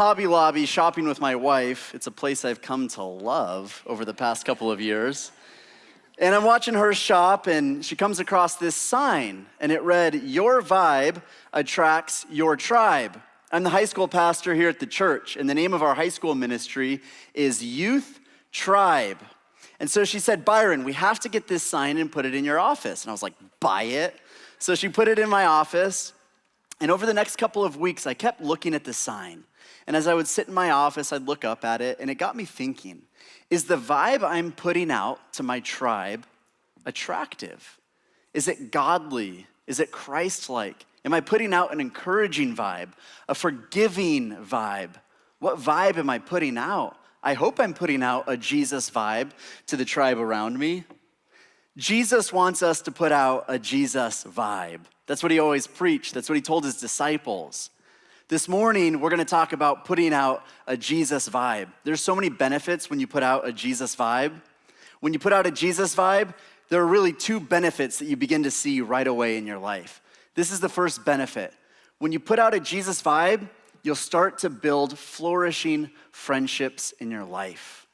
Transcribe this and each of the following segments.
Hobby Lobby shopping with my wife. It's a place I've come to love over the past couple of years. And I'm watching her shop, and she comes across this sign, and it read, "Your vibe attracts your tribe." I'm the high school pastor here at the church, and the name of our high school ministry is Youth Tribe. And so she said, "Byron, we have to get this sign and put it in your office." And I was like, "Buy it." So she put it in my office, and over the next couple of weeks, I kept looking at the sign. And as I would sit in my office, I'd look up at it, and it got me thinking, is the vibe I'm putting out to my tribe attractive? Is it godly? Is it Christ-like? Am I putting out an encouraging vibe, a forgiving vibe? What vibe am I putting out? I hope I'm putting out a Jesus vibe to the tribe around me. Jesus wants us to put out a Jesus vibe. That's what he always preached. That's what he told his disciples. This morning, we're gonna talk about putting out a Jesus vibe. There's so many benefits when you put out a Jesus vibe. When you put out a Jesus vibe, there are really two benefits that you begin to see right away in your life. This is the first benefit. When you put out a Jesus vibe, you'll start to build flourishing friendships in your life.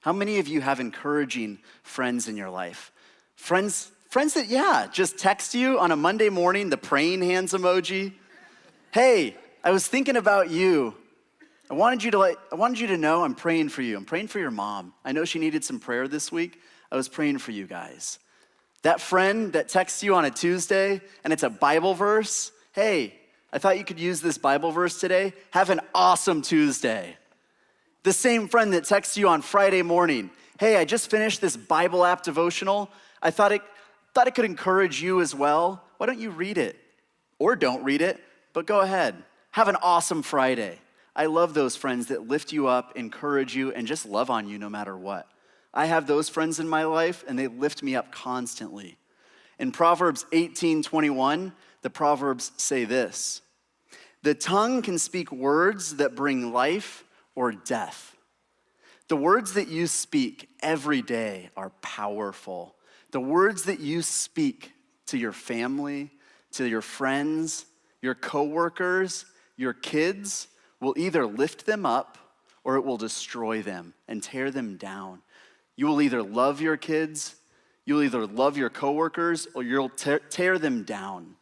How many of you have encouraging friends in your life? Friends that, just text you on a Monday morning, the praying hands emoji. "Hey, I was thinking about you. I wanted you to know I'm praying for you. I'm praying for your mom. I know she needed some prayer this week. I was praying for you guys." That friend that texts you on a Tuesday and it's a Bible verse. "Hey, I thought you could use this Bible verse today. Have an awesome Tuesday." The same friend that texts you on Friday morning. "Hey, I just finished this Bible app devotional. I thought it could encourage you as well. Why don't you read it? Or don't read it, but go ahead. Have an awesome Friday." I love those friends that lift you up, encourage you, and just love on you no matter what. I have those friends in my life, and they lift me up constantly. In Proverbs 18:21, the Proverbs say this: "The tongue can speak words that bring life or death." The words that you speak every day are powerful. The words that you speak to your family, to your friends, your coworkers, your kids will either lift them up or it will destroy them and tear them down. You will either love your kids, you'll either love your coworkers, or you'll tear them down.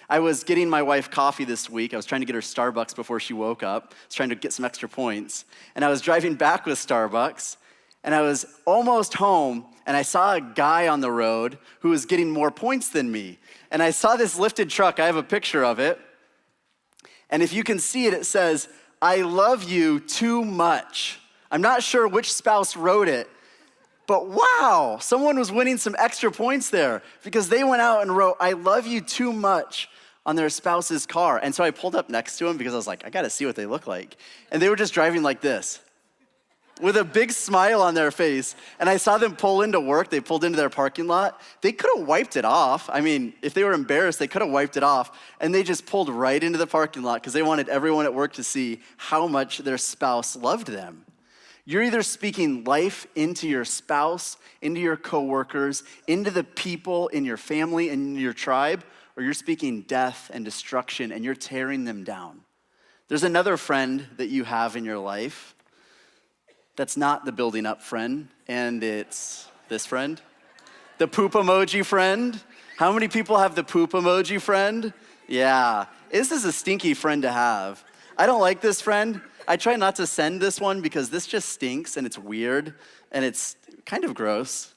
I was getting my wife coffee this week. I was trying to get her Starbucks before she woke up. I was trying to get some extra points. And I was driving back with Starbucks, and I was almost home, and I saw a guy on the road who was getting more points than me. And I saw this lifted truck. I have a picture of it. And if you can see it, it says, "I love you too much." I'm not sure which spouse wrote it, but wow, someone was winning some extra points there because they went out and wrote, "I love you too much" on their spouse's car. And so I pulled up next to him because I was like, I gotta see what they look like. And they were just driving like this with a big smile on their face. And I saw them pull into work. They pulled into their parking lot. They could have wiped it off. I mean, if they were embarrassed, they could have wiped it off. And they just pulled right into the parking lot because they wanted everyone at work to see how much their spouse loved them. You're either speaking life into your spouse, into your coworkers, into the people in your family and in your tribe, or you're speaking death and destruction and you're tearing them down. There's another friend that you have in your life that's not the building up friend, and it's this friend, the poop emoji friend. How many people have the poop emoji friend? Yeah, this is a stinky friend to have. I don't like this friend. I try not to send this one because this just stinks and it's weird and it's kind of gross.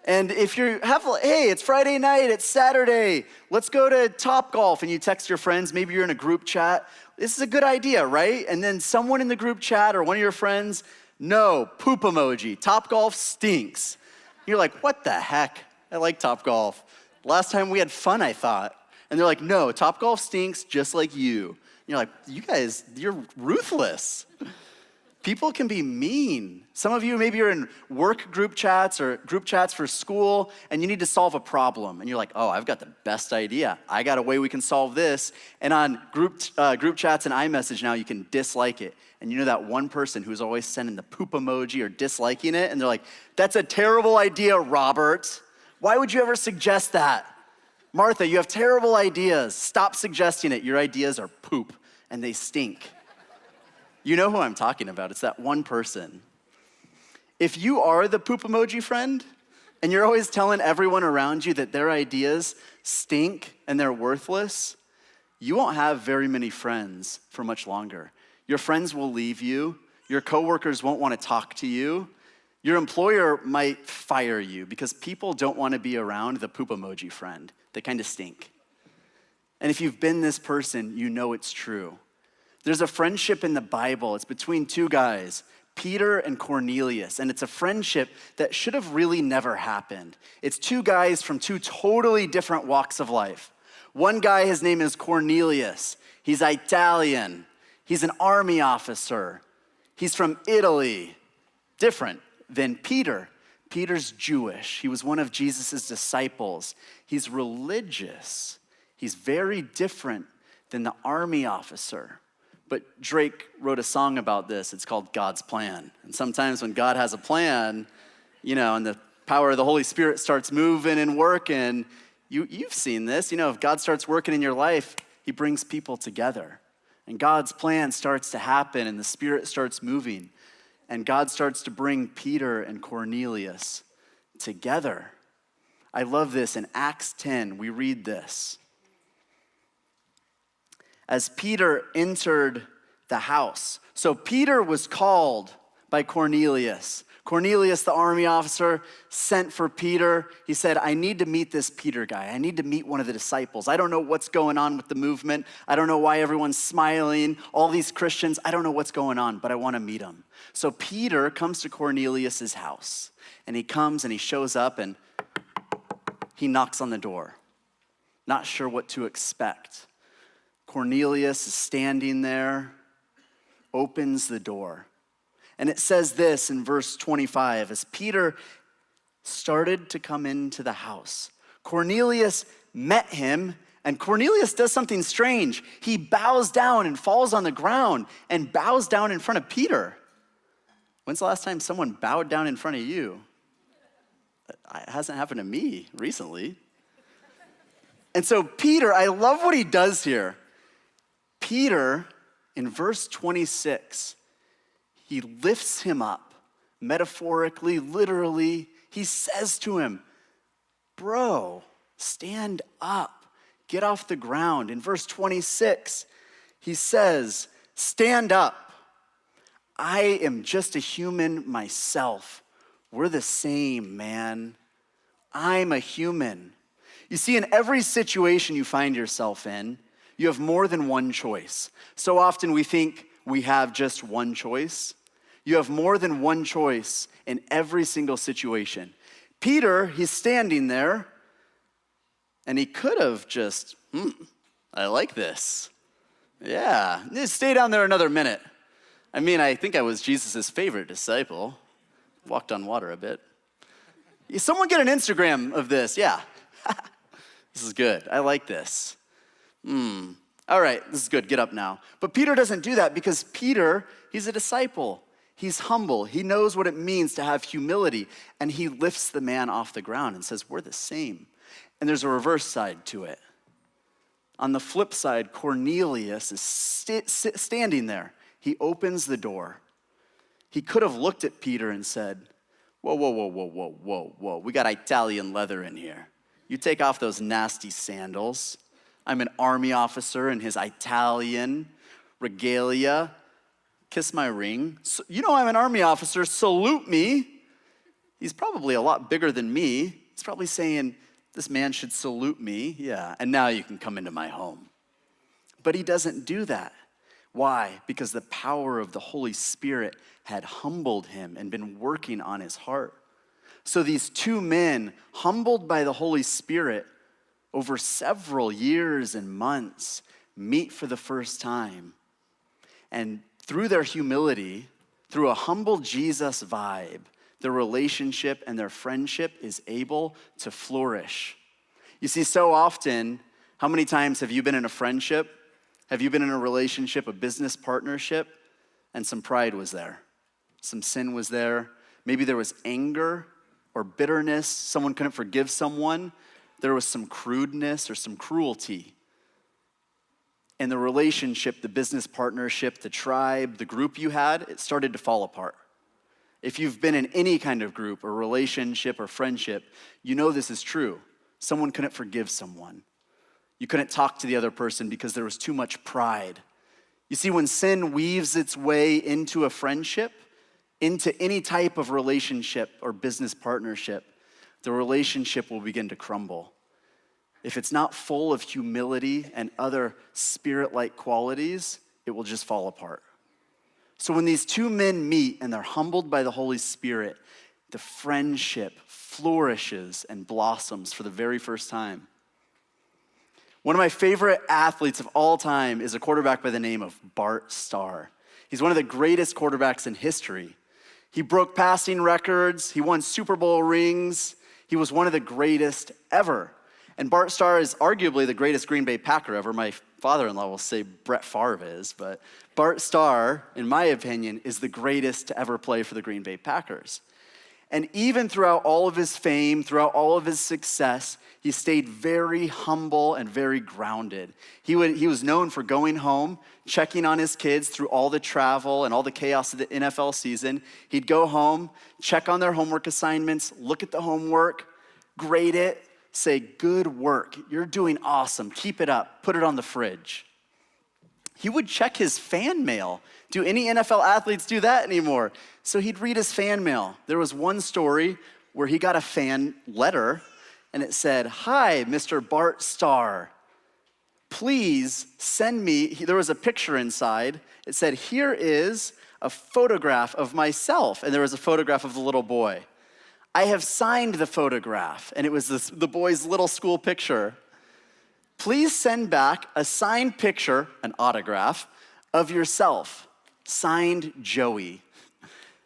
And if you have, "Hey, it's Friday night, it's Saturday, let's go to Topgolf," and you text your friends, maybe you're in a group chat, this is a good idea, right? And then someone in the group chat or one of your friends, "No, poop emoji, Topgolf stinks." You're like, "What the heck? I like Topgolf. Last time we had fun, I thought." And they're like, "No, Topgolf stinks just like you." And you're like, "You guys, you're ruthless." People can be mean. Some of you, maybe you're in work group chats or group chats for school, and you need to solve a problem. And you're like, "Oh, I've got the best idea. I got a way we can solve this." And on group chats and iMessage now, you can dislike it. And you know that one person who's always sending the poop emoji or disliking it, and they're like, "That's a terrible idea, Robert. Why would you ever suggest that? Martha, you have terrible ideas. Stop suggesting it. Your ideas are poop, and they stink." You know who I'm talking about. It's that one person. If you are the poop emoji friend, and you're always telling everyone around you that their ideas stink and they're worthless, you won't have very many friends for much longer. Your friends will leave you. Your coworkers won't want to talk to you. Your employer might fire you because people don't want to be around the poop emoji friend. They kind of stink. And if you've been this person, you know it's true. There's a friendship in the Bible. It's between two guys, Peter and Cornelius, and it's a friendship that should have really never happened. It's two guys from two totally different walks of life. One guy, his name is Cornelius. He's Italian. He's an army officer. He's from Italy. Different than Peter. Peter's Jewish. He was one of Jesus' disciples. He's religious. He's very different than the army officer. But Drake wrote a song about this. It's called God's Plan. And sometimes when God has a plan, and the power of the Holy Spirit starts moving and working, you've seen this. If God starts working in your life, he brings people together. And God's plan starts to happen and the Spirit starts moving. And God starts to bring Peter and Cornelius together. I love this. In Acts 10, we read this. As Peter entered the house. So Peter was called by Cornelius. Cornelius, the army officer, sent for Peter. He said, I need to meet this Peter guy. I need to meet one of the disciples. I don't know what's going on with the movement. I don't know why everyone's smiling. All these Christians, I don't know what's going on, but I want to meet him. So Peter comes to Cornelius' house. And he comes and he shows up and he knocks on the door. Not sure what to expect. Cornelius is standing there, opens the door. And it says this in verse 25, as Peter started to come into the house, Cornelius met him, and Cornelius does something strange. He bows down and falls on the ground and bows down in front of Peter. When's the last time someone bowed down in front of you? It hasn't happened to me recently. And so Peter, I love what he does here. Peter, in verse 26, he lifts him up, metaphorically, literally. He says to him, bro, stand up, get off the ground. In verse 26, he says, stand up. I am just a human myself. We're the same, man. I'm a human. You see, in every situation you find yourself in, you have more than one choice. So often we think we have just one choice. You have more than one choice in every single situation. Peter, he's standing there, and he could have just, I like this. Yeah, just stay down there another minute. I think I was Jesus' favorite disciple. Walked on water a bit. Someone get an Instagram of this, yeah. This is good, I like this. All right, this is good, get up now. But Peter doesn't do that because Peter, he's a disciple. He's humble, he knows what it means to have humility, and he lifts the man off the ground and says, we're the same. And there's a reverse side to it. On the flip side, Cornelius is standing there. He opens the door. He could have looked at Peter and said, whoa, we got Italian leather in here. You take off those nasty sandals. I'm an army officer in his Italian regalia. Kiss my ring. So, I'm an army officer, salute me. He's probably a lot bigger than me. He's probably saying, this man should salute me. Yeah, and now you can come into my home. But he doesn't do that. Why? Because the power of the Holy Spirit had humbled him and been working on his heart. So these two men, humbled by the Holy Spirit over several years and months, meet for the first time. And through their humility, through a humble Jesus vibe, their relationship and their friendship is able to flourish. You see, so often, how many times have you been in a friendship? Have you been in a relationship, a business partnership, and some pride was there? Some sin was there. Maybe there was anger or bitterness. Someone couldn't forgive someone. There was some crudeness or some cruelty. And the relationship, the business partnership, the tribe, the group you had, it started to fall apart. If you've been in any kind of group or relationship or friendship, you know this is true. Someone couldn't forgive someone. You couldn't talk to the other person because there was too much pride. You see, when sin weaves its way into a friendship, into any type of relationship or business partnership, the relationship will begin to crumble. If it's not full of humility and other spirit-like qualities, it will just fall apart. So when these two men meet and they're humbled by the Holy Spirit, the friendship flourishes and blossoms for the very first time. One of my favorite athletes of all time is a quarterback by the name of Bart Starr. He's one of the greatest quarterbacks in history. He broke passing records. He won Super Bowl rings. He was one of the greatest ever. And Bart Starr is arguably the greatest Green Bay Packer ever. My father-in-law will say Brett Favre is, but Bart Starr, in my opinion, is the greatest to ever play for the Green Bay Packers. And even throughout all of his fame, throughout all of his success, he stayed very humble and very grounded. He was known for going home, checking on his kids through all the travel and all the chaos of the NFL season. He'd go home, check on their homework assignments, look at the homework, grade it, say, "Good work, you're doing awesome, keep it up, put it on the fridge." He would check his fan mail. Do any NFL athletes do that anymore? So he'd read his fan mail. There was one story where he got a fan letter and it said, "Hi, Mr. Bart Starr. Please send me," there was a picture inside. It said, "Here is a photograph of myself." And there was a photograph of the little boy. "I have signed the photograph." And it was the boy's little school picture. "Please send back a signed picture, an autograph, of yourself. Signed, Joey."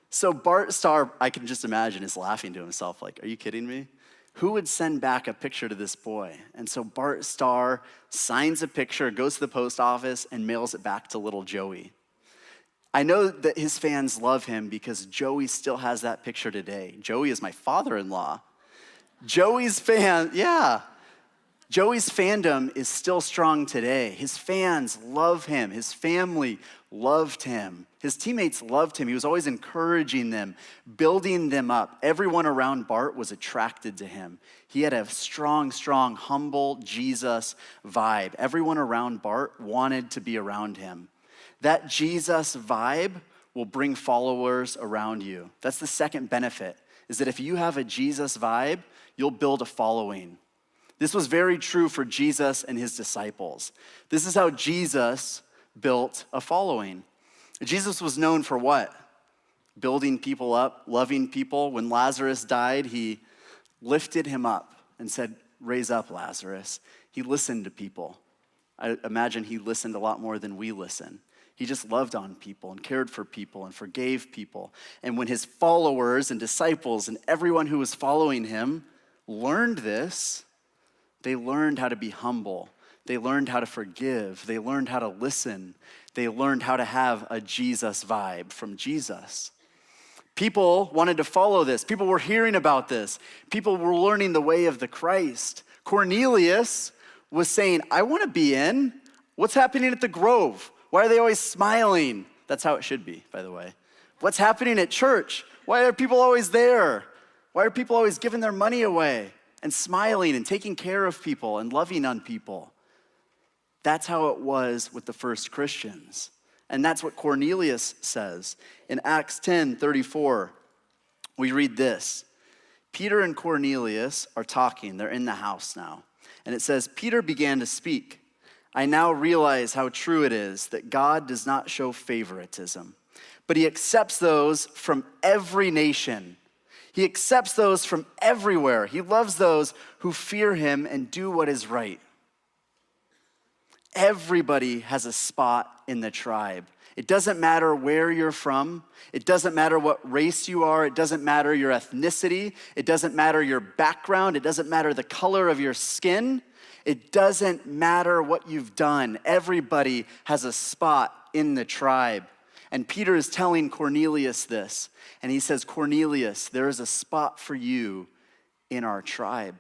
So Bart Starr, I can just imagine, is laughing to himself like, "Are you kidding me? Who would send back a picture to this boy?" And so Bart Starr signs a picture, goes to the post office, and mails it back to little Joey. I know that his fans love him because Joey still has that picture today. Joey is my father-in-law. Joey's fandom is still strong today. His fans love him. His family loved him. His teammates loved him. He was always encouraging them, building them up. Everyone around Bart was attracted to him. He had a strong, humble Jesus vibe. Everyone around Bart wanted to be around him. That Jesus vibe will bring followers around you. That's the second benefit, is that if you have a Jesus vibe, you'll build a following. This was very true for Jesus and his disciples. This is how Jesus built a following. Jesus was known for what? Building people up, loving people. When Lazarus died, he lifted him up and said, "Raise up, Lazarus." He listened to people. I imagine he listened a lot more than we listen. He just loved on people and cared for people and forgave people. And when his followers and disciples and everyone who was following him learned this, they learned how to be humble. They learned how to forgive. They learned how to listen. They learned how to have a Jesus vibe from Jesus. People wanted to follow this. People were hearing about this. People were learning the way of the Christ. Cornelius was saying, "I want to be in. What's happening at the Grove? Why are they always smiling?" That's how it should be, by the way. "What's happening at church? Why are people always there? Why are people always giving their money away and smiling and taking care of people and loving on people?" That's how it was with the first Christians. And that's what Cornelius says. In Acts 10:34, we read this. Peter and Cornelius are talking. They're in the house now. And it says, "Peter began to speak. I now realize how true it is that God does not show favoritism, but he accepts those from every nation. He accepts those from everywhere. He loves those who fear him and do what is right." Everybody has a spot in the tribe. It doesn't matter where you're from. It doesn't matter what race you are. It doesn't matter your ethnicity. It doesn't matter your background. It doesn't matter the color of your skin. It doesn't matter what you've done. Everybody has a spot in the tribe. And Peter is telling Cornelius this. And he says, "Cornelius, there is a spot for you in our tribe.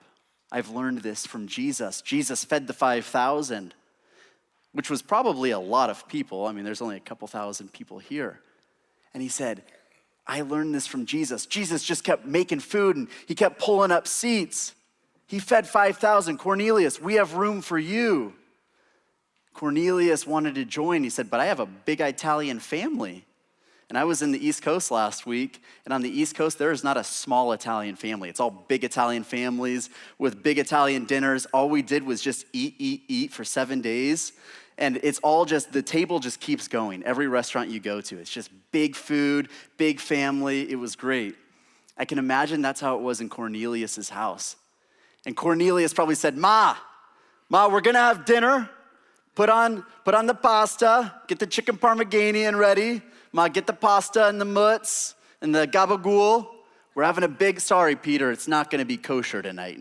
I've learned this from Jesus. Jesus fed the 5,000. which was probably a lot of people. I mean, there's only a couple thousand people here. And he said, I learned this from Jesus. Jesus just kept making food and he kept pulling up seats. He fed 5,000. Cornelius, we have room for you. Cornelius wanted to join. He said, but I have a big Italian family. And I was in the East Coast last week, and on the East Coast, there is not a small Italian family. It's all big Italian families with big Italian dinners. All we did was just eat for 7 days. And it's all just, the table just keeps going. Every restaurant you go to, it's just big food, big family. It was great. I can imagine that's how it was in Cornelius's house. And Cornelius probably said, Ma, we're gonna have dinner. Put on the pasta, get the chicken parmigiani ready. Ma, get the pasta and the mutts and the gabagool. We're having a big, sorry, Peter, it's not gonna be kosher tonight.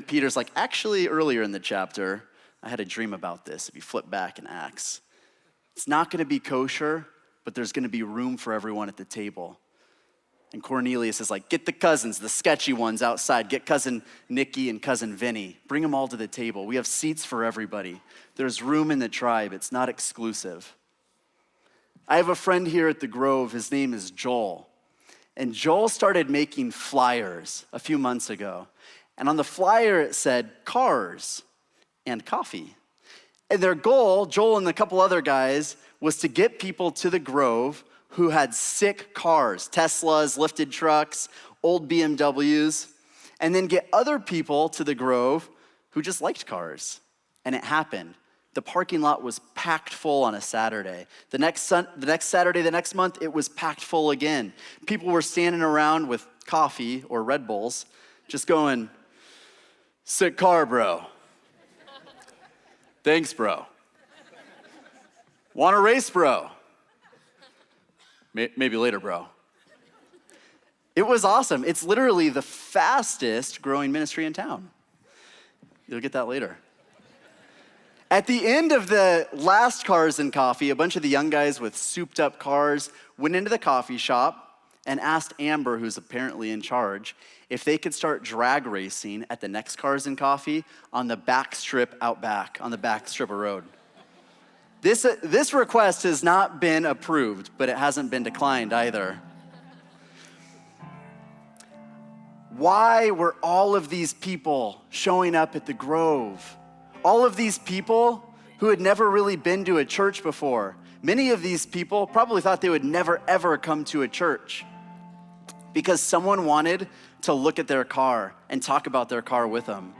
Peter's like, actually, earlier in the chapter, I had a dream about this. If you flip back in Acts, it's not gonna be kosher, but there's gonna be room for everyone at the table. And Cornelius is like, get the cousins, the sketchy ones outside. Get cousin Nikki and cousin Vinny. Bring them all to the table. We have seats for everybody. There's room in the tribe. It's not exclusive. I have a friend here at the Grove. His name is Joel. And Joel started making flyers a few months ago. And on the flyer, it said cars and coffee. And their goal, Joel and a couple other guys, was to get people to the Grove who had sick cars, Teslas, lifted trucks, old BMWs, and then get other people to the Grove who just liked cars. And it happened. The parking lot was packed full on a Saturday. The next Saturday, the next month, it was packed full again. People were standing around with coffee or Red Bulls, just going, sick car, bro. Thanks, bro. Want to race, bro? Maybe later, bro. It was awesome. It's literally the fastest growing ministry in town. You'll get that later. At the end of the last Cars and Coffee, a bunch of the young guys with souped up cars went into the coffee shop and asked Amber, who's apparently in charge, if they could start drag racing at the next Cars and Coffee on the back strip out back, on the back strip of road. This request has not been approved, but it hasn't been declined either. Why were all of these people showing up at the Grove? All of these people who had never really been to a church before. Many of these people probably thought they would never, ever come to a church because someone wanted to look at their car and talk about their car with them.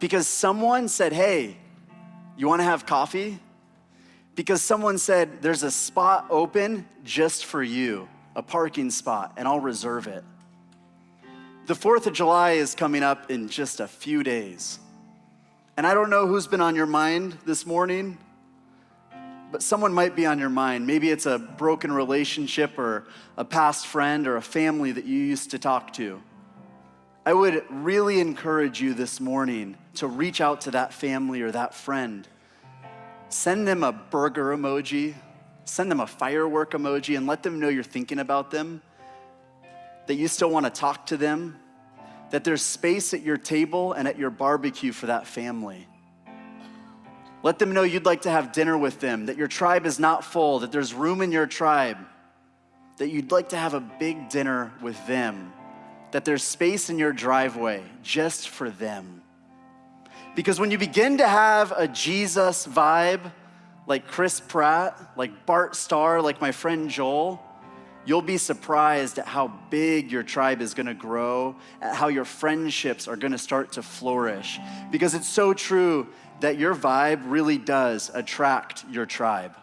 Because someone said, hey, you want to have coffee? Because someone said, there's a spot open just for you, a parking spot, and I'll reserve it. The 4th of July is coming up in just a few days. And I don't know who's been on your mind this morning, but someone might be on your mind. Maybe it's a broken relationship or a past friend or a family that you used to talk to. I would really encourage you this morning to reach out to that family or that friend. Send them a burger emoji, send them a firework emoji, and let them know you're thinking about them, that you still want to talk to them, that there's space at your table and at your barbecue for that family. Let them know you'd like to have dinner with them, that your tribe is not full, that there's room in your tribe, that you'd like to have a big dinner with them, that there's space in your driveway just for them. Because when you begin to have a Jesus vibe, like Chris Pratt, like Bart Starr, like my friend Joel, you'll be surprised at how big your tribe is gonna grow, at how your friendships are gonna start to flourish. Because it's so true that your vibe really does attract your tribe.